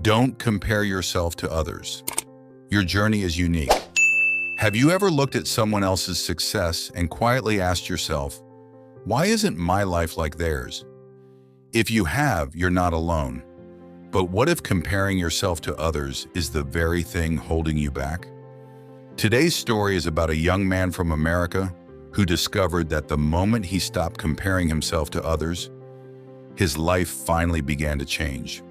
Don't compare yourself to others. Your journey is unique. Have you ever looked at someone else's success and quietly asked yourself, why isn't my life like theirs? If you have, you're not alone. But what if comparing yourself to others is the very thing holding you back? Today's story is about a young man from America who discovered that the moment he stopped comparing himself to others, his life finally began to change.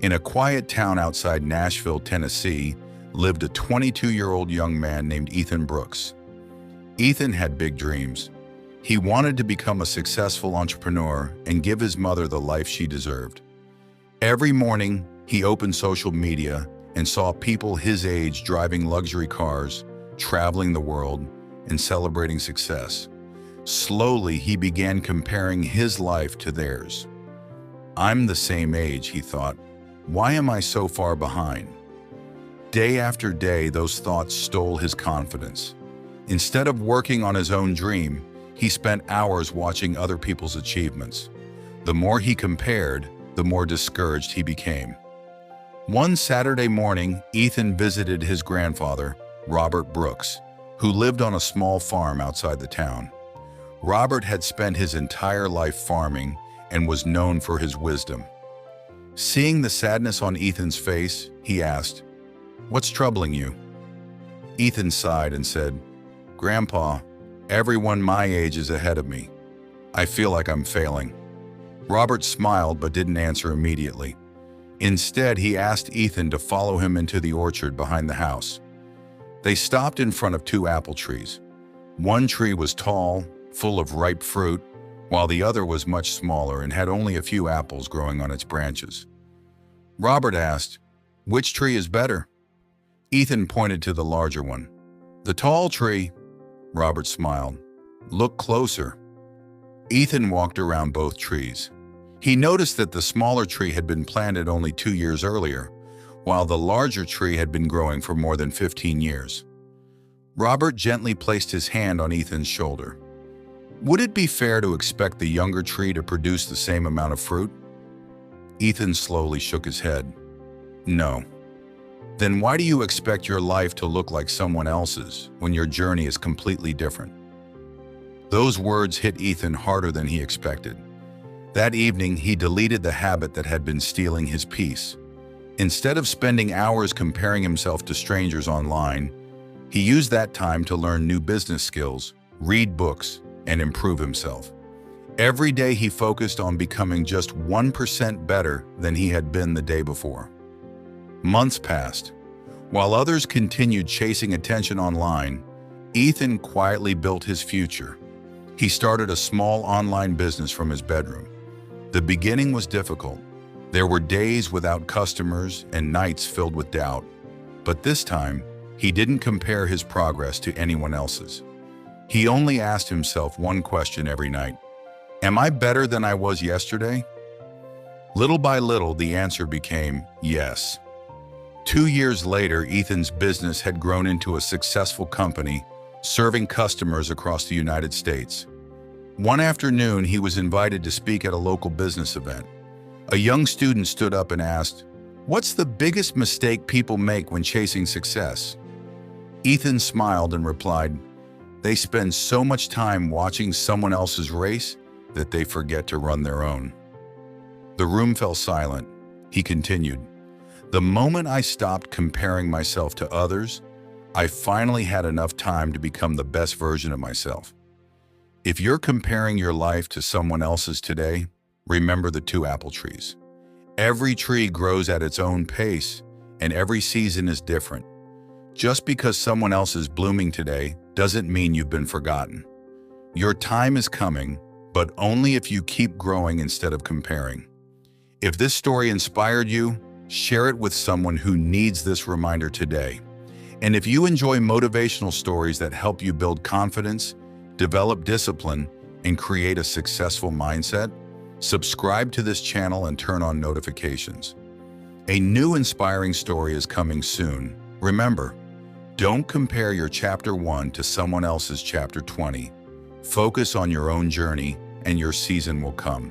In a quiet town outside Nashville, Tennessee, lived a 22-year-old young man named Ethan Brooks. Ethan had big dreams. He wanted to become a successful entrepreneur and give his mother the life she deserved. Every morning, he opened social media and saw people his age driving luxury cars, traveling the world, and celebrating success. Slowly, he began comparing his life to theirs. I'm the same age, he thought. Why am I so far behind? Day after day, those thoughts stole his confidence. Instead of working on his own dream, he spent hours watching other people's achievements. The more he compared, the more discouraged he became. One Saturday morning, Ethan visited his grandfather, Robert Brooks, who lived on a small farm outside the town. Robert had spent his entire life farming and was known for his wisdom. Seeing the sadness on Ethan's face, he asked, "What's troubling you?" Ethan sighed and said, "Grandpa, everyone my age is ahead of me. I feel like I'm failing." Robert smiled but didn't answer immediately. Instead, he asked Ethan to follow him into the orchard behind the house. They stopped in front of two apple trees. One tree was tall, full of ripe fruit, while the other was much smaller and had only a few apples growing on its branches. Robert asked, "Which tree is better?" Ethan pointed to the larger one. "The tall tree," Robert smiled. "Look closer." Ethan walked around both trees. He noticed that the smaller tree had been planted only 2 years earlier, while the larger tree had been growing for more than 15 years. Robert gently placed his hand on Ethan's shoulder. Would it be fair to expect the younger tree to produce the same amount of fruit? Ethan slowly shook his head. No. Then why do you expect your life to look like someone else's when your journey is completely different? Those words hit Ethan harder than he expected. That evening, he deleted the habit that had been stealing his peace. Instead of spending hours comparing himself to strangers online, he used that time to learn new business skills, read books, and improve himself. Every day he focused on becoming just 1% better than he had been the day before. Months passed. While others continued chasing attention online, Ethan quietly built his future. He started a small online business from his bedroom. The beginning was difficult. There were days without customers and nights filled with doubt. But this time, he didn't compare his progress to anyone else's. He only asked himself one question every night. Am I better than I was yesterday? Little by little, the answer became yes. 2 years later, Ethan's business had grown into a successful company, serving customers across the United States. One afternoon, he was invited to speak at a local business event. A young student stood up and asked, "What's the biggest mistake people make when chasing success?" Ethan smiled and replied, "They spend so much time watching someone else's race that they forget to run their own." The room fell silent. He continued, "The moment I stopped comparing myself to others, I finally had enough time to become the best version of myself." If you're comparing your life to someone else's today, remember the two apple trees. Every tree grows at its own pace, and every season is different. Just because someone else is blooming today doesn't mean you've been forgotten. Your time is coming, but only if you keep growing instead of comparing. If this story inspired you, share it with someone who needs this reminder today. And if you enjoy motivational stories that help you build confidence, develop discipline, and create a successful mindset, subscribe to this channel and turn on notifications. A new inspiring story is coming soon. Remember, don't compare your chapter 1 to someone else's chapter 20. Focus on your own journey, and your season will come.